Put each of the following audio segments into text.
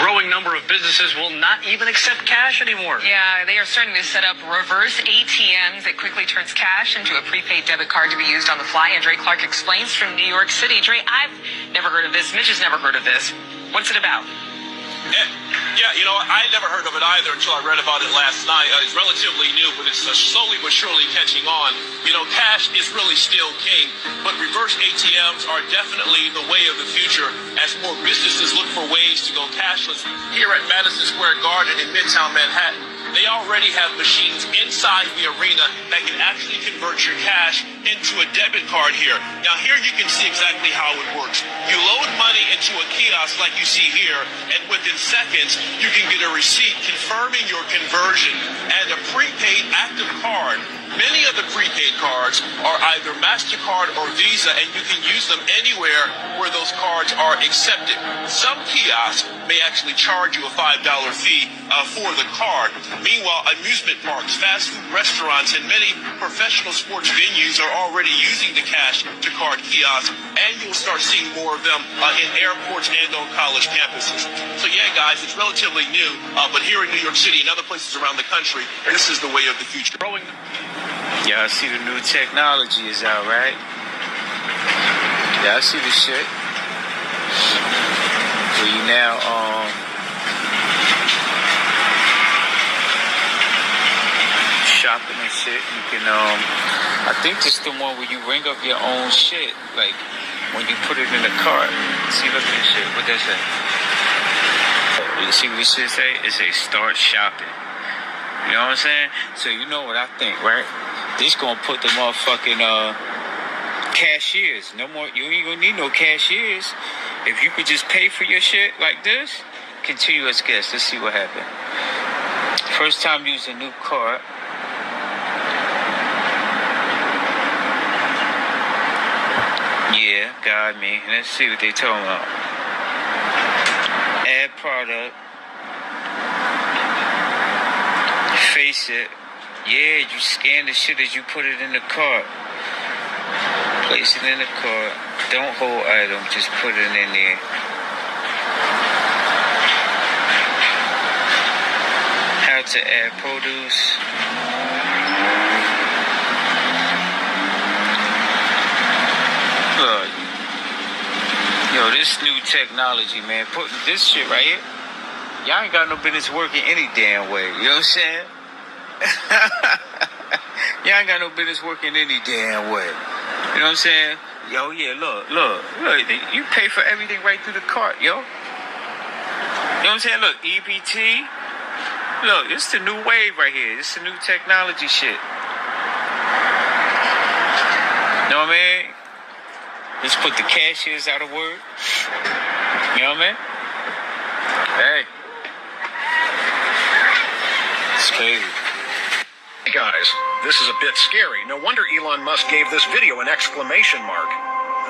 growing number of businesses will not even accept cash anymore. Yeah, they are starting to set up reverse ATMs that quickly turns cash into a prepaid debit card to be used on the fly. And Dre Clark explains from New York City. Dre, I've never heard of this. Mitch has never heard of this. What's it about? Yeah, you know, I never heard of it either until I read about it last night. It's relatively new, but it's slowly but surely catching on. You know, cash is really still king, but reverse ATMs are definitely the way of the future as more businesses look for ways to go cashless. Here at Madison Square Garden in Midtown Manhattan, they already have machines inside the arena that can actually convert your cash into a debit card here. Now here you can see exactly how it works. You load money into a kiosk like you see here, and within seconds you can get a receipt confirming your conversion and a prepaid active card. Many of the prepaid cards are either MasterCard or Visa, and you can use them anywhere where those cards are accepted. Some kiosks may actually charge you a $5 fee for the card. Meanwhile, amusement parks, fast food restaurants, and many professional sports venues are already using the cash to card kiosks, and you'll start seeing more of them in airports and on college campuses. So yeah, guys, it's relatively new, but here in New York City and other places around the country, this is the way of the future. Yeah, I see the new technology is out, right? Yeah, I see the shit. Where you now, shopping and shit. You can, I think this the one where you ring up your own shit, like when you put it in the cart. See, look at this shit. What that say? You see what this shit say? It say start shopping. You know what I'm saying? So you know what I think, right? This gonna put the motherfucking cashiers. No more. You ain't gonna need no cashiers. If you could just pay for your shit like this, continuous guess. Let's see what happened. First time using a new card. Yeah, got me. Let's see what they talking about. Add product. Face it. Yeah, you scan the shit as you put it in the cart. Place it in the cart. Don't hold item, just put it in there. How to add produce. Look. Yo, this new technology, man. Putting this shit right here. Y'all ain't got no business working any damn way. You know what I'm saying? Y'all ain't got no business working any damn way. You know what I'm saying? Yo, yeah, look. You pay for everything right through the cart, yo. You know what I'm saying? Look, EBT. Look, it's the new wave right here. It's the new technology shit. Know what I mean? Let's put the cashiers out of work. You know what I mean? Hey. It's crazy. Hey guys, this is a bit scary. No wonder Elon Musk gave this video an exclamation mark.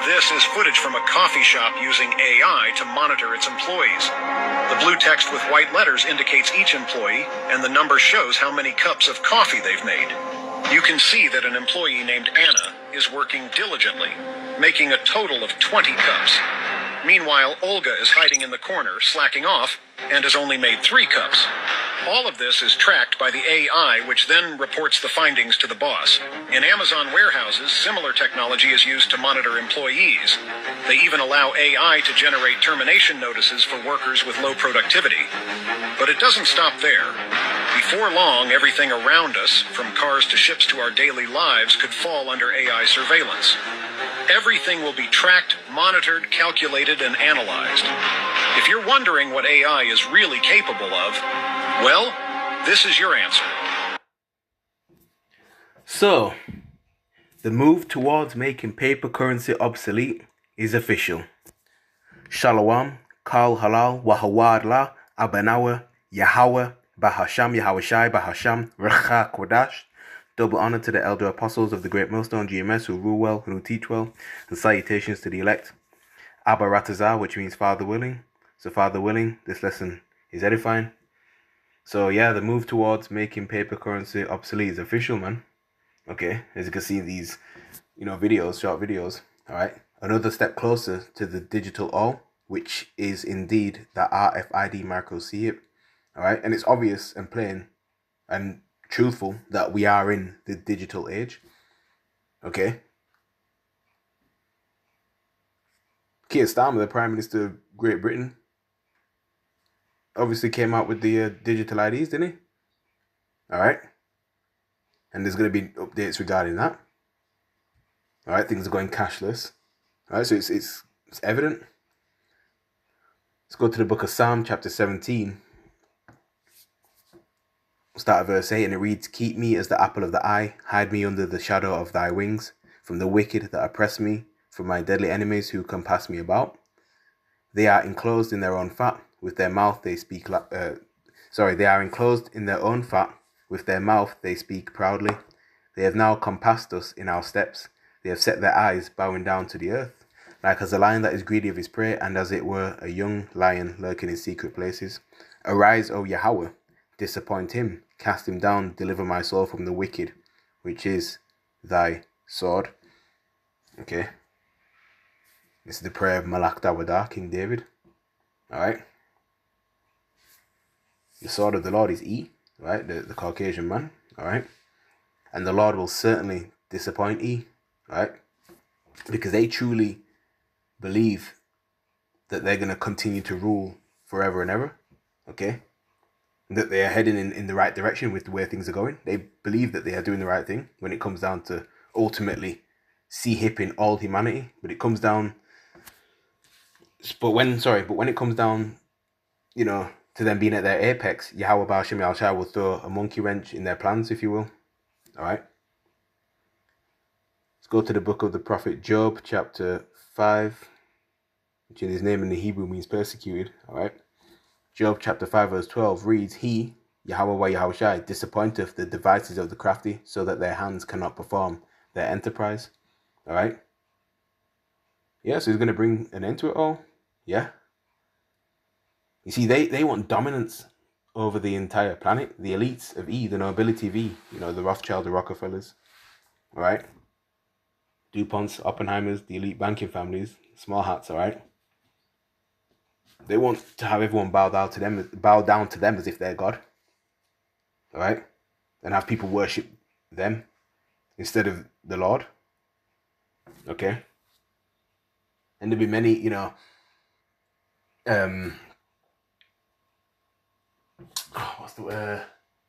This is footage from a coffee shop using AI to monitor its employees. The blue text with white letters indicates each employee, and the number shows how many cups of coffee they've made. You can see that an employee named Anna is working diligently, making a total of 20 cups. Meanwhile, Olga is hiding in the corner, slacking off, and has only made 3 cups. All of this is tracked by the AI, which then reports the findings to the boss. In Amazon warehouses, similar technology is used to monitor employees. They even allow AI to generate termination notices for workers with low productivity. But it doesn't stop there. Before long, everything around us, from cars to ships to our daily lives, could fall under AI surveillance. Everything will be tracked, monitored, calculated, and analyzed. If you're wondering what AI is really capable of, well, this is your answer. So, the move towards making paper currency obsolete is official. Shalom, Kal Halal, Wahawadla, Abanawa, Yahweh, Bahasham, Yahweh Bahasham, Recha Kodash. Double honor to the elder apostles of the great millstone GMS who rule well, who teach well, and salutations to the elect. Abba Ratazah, which means Father willing. So Father willing, this lesson is edifying. So yeah, the move towards making paper currency obsolete is official, man. Okay, as you can see in these, videos, short videos. All right, another step closer to the digital all. which is indeed the RFID micro chip. All right, and it's obvious and plain and truthful that we are in the digital age. Okay. Keir Starmer, the Prime Minister of Great Britain, obviously came out with the digital IDs, didn't he? All right. And there's going to be updates regarding that. All right, things are going cashless. All right, so it's evident. Let's go to the book of Psalm, chapter 17. We'll start at verse 8, and it reads, "Keep me as the apple of the eye, hide me under the shadow of thy wings, from the wicked that oppress me, from my deadly enemies who compass me about. They are enclosed in their own fat, with their mouth they speak they are enclosed in their own fat, with their mouth they speak proudly. They have now compassed us in our steps. They have set their eyes, bowing down to the earth, like as a lion that is greedy of his prey, and as it were a young lion lurking in secret places. Arise, O Yahweh, disappoint him, cast him down, deliver my soul from the wicked, which is thy sword." Okay. This is the prayer of Malak Dawadah, King David. Alright. The sword of the Lord is E, right? The Caucasian man. Alright. And the Lord will certainly disappoint E, right? Because they truly believe that they're going to continue to rule forever and ever. Okay. That they are heading in the right direction with the way things are going. They believe that they are doing the right thing when it comes down to ultimately hipping all humanity. But it comes down But when it comes down, to them being at their apex, Yahweh Ba'ashem Yahshua will throw a monkey wrench in their plans, if you will. All right. Let's go to the book of the prophet Job, chapter 5, which in his name in the Hebrew means persecuted. All right. Job chapter 5 verse 12 reads, "He, Yahweh Yahushai, disappointeth the devices of the crafty, so that their hands cannot perform their enterprise." All right. Yeah, so he's going to bring an end to it all. Yeah. You see, they want dominance over the entire planet. The elites of E, the nobility of E, the Rothschild, the Rockefellers, all right? DuPonts, Oppenheimers, the elite banking families, small hats, all right? They want to have everyone bow down to them as if they're God, all right? And have people worship them instead of the Lord, okay? And there'll be many,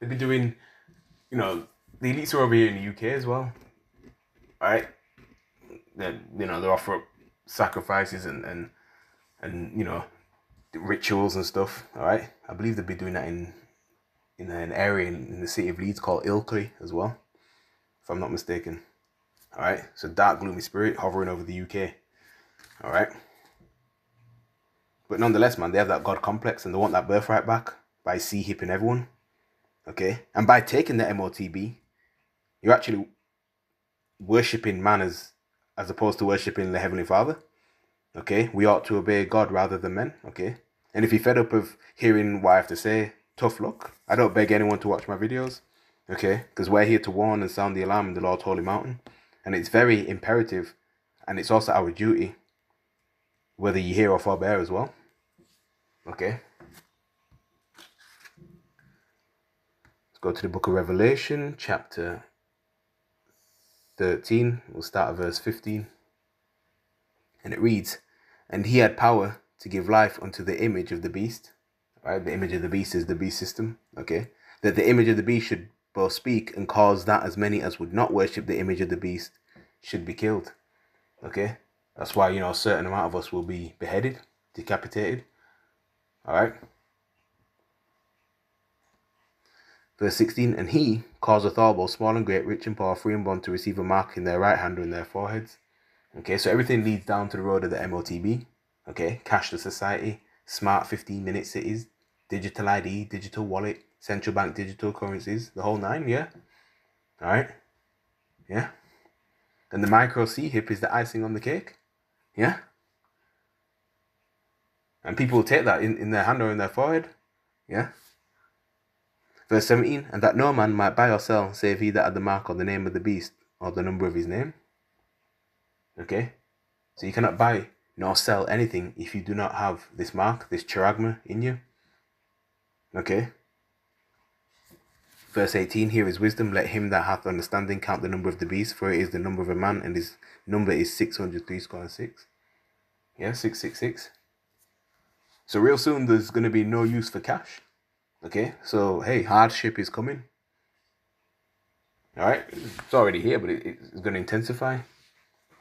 they've been doing, the elites are over here in the UK as well, all right? They offer up sacrifices and rituals and stuff, all right? I believe they'll be doing that in an area in the city of Leeds called Ilkley as well, if I'm not mistaken, all right? So dark, gloomy spirit hovering over the UK, all right? But nonetheless, man, they have that God complex and they want that birthright back by hipping everyone, okay? And by taking the MOTB, you're actually worshipping man as opposed to worshipping the Heavenly Father, okay? We ought to obey God rather than men, okay? And if you're fed up of hearing what I have to say, tough luck. I don't beg anyone to watch my videos, okay? Because we're here to warn and sound the alarm in the Lord's holy mountain. And it's very imperative, and it's also our duty, whether you hear or forbear as well, okay? Let's go to the book of Revelation, chapter 13. We'll start at verse 15. And it reads, "And he had power to give life unto the image of the beast." Right? The image of the beast is the beast system. Okay. That the image of the beast should both speak and cause that as many as would not worship the image of the beast should be killed. Okay. That's why, a certain amount of us will be beheaded, decapitated. All right. Verse 16, "And he causeth all, both small and great, rich and poor, free and bond, to receive a mark in their right hand or in their foreheads." Okay, so everything leads down to the road of the MOTB. Okay, cashless society, smart 15-minute cities, digital ID, digital wallet, central bank digital currencies, the whole nine, yeah? All right? Yeah? And the micro C-hip is the icing on the cake, yeah? And people will take that in their hand or in their forehead, yeah? Verse 17, "And that no man might buy or sell, save he that had the mark or the name of the beast, or the number of his name." Okay? So you cannot buy nor sell anything if you do not have this mark, this charagma in you. Okay. Verse 18, here is wisdom. Let him that hath understanding count the number of the beast, for it is the number of a man, and his number is 603 square and 6. Yeah, 666. So real soon there's going to be no use for cash. Okay, so hey, hardship is coming. Alright, it's already here, but it's going to intensify.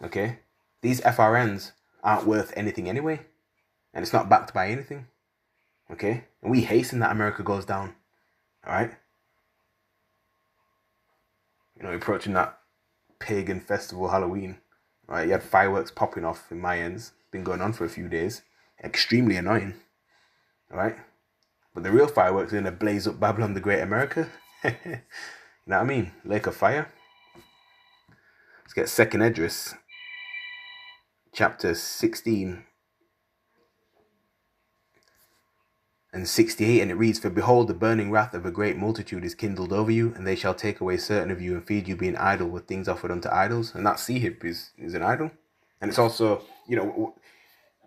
Okay, these FRNs aren't worth anything anyway, and it's not backed by anything. Okay, and we hasten that America goes down. Alright, you know, approaching that pagan festival Halloween. Right, you had fireworks popping off in my ends. Been going on for a few days. Extremely annoying. Alright, but the real fireworks are going to blaze up Babylon the Great America. You know what I mean? Lake of fire. Let's get 2nd Esdras, chapter 16 and 68, and it reads, For behold, the burning wrath of a great multitude is kindled over you, and they shall take away certain of you and feed you, being idle with things offered unto idols. And that sihib is an idol. And it's also, you know,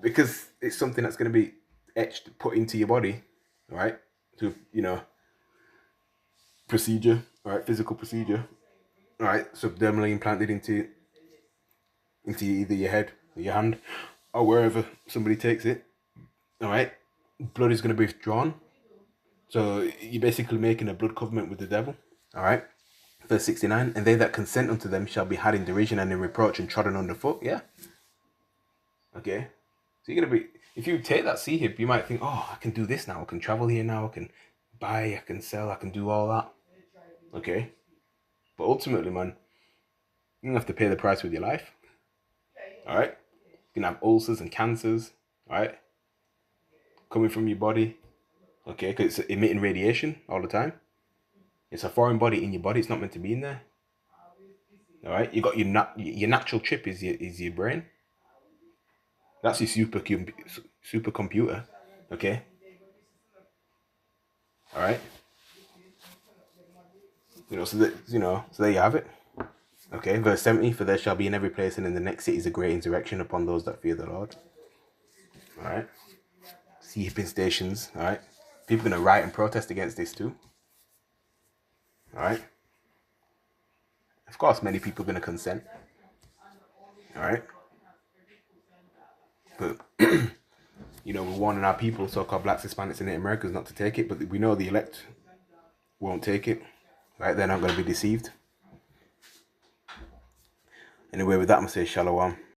because it's something that's going to be etched, put into your body, right? To, you know, procedure, right? Physical procedure, right? Subdermally implanted into either your head or your hand or wherever somebody takes it, all right? Blood is going to be withdrawn. So you're basically making a blood covenant with the devil, all right? Verse 69, and they that consent unto them shall be had in derision and in reproach and trodden underfoot. Yeah. Okay. So you're going to be, if you take that sihib, you might think, oh, I can do this now. I can travel here now. I can buy, I can sell, I can do all that. Okay. But ultimately, man, you're going to have to pay the price with your life. All right. You're going to have ulcers and cancers, all right, coming from your body. Okay, because it's emitting radiation all the time. It's a foreign body in your body. It's not meant to be in there. All right, you got your natural chip is your brain. That's your supercomputer. Okay. All right. So there you have it. Okay, verse 70. For there shall be in every place and in the next cities a great insurrection upon those that fear the Lord. All right. Sea hipping stations. All right. People are gonna riot and protest against this too. All right. Of course, many people are gonna consent. All right. But you know, we're warning our people, so-called blacks, Hispanics, and Native Americans, not to take it. But we know the elect won't take it. Right? They're not going to be deceived. Anyway, with that, I'm going to say shalom.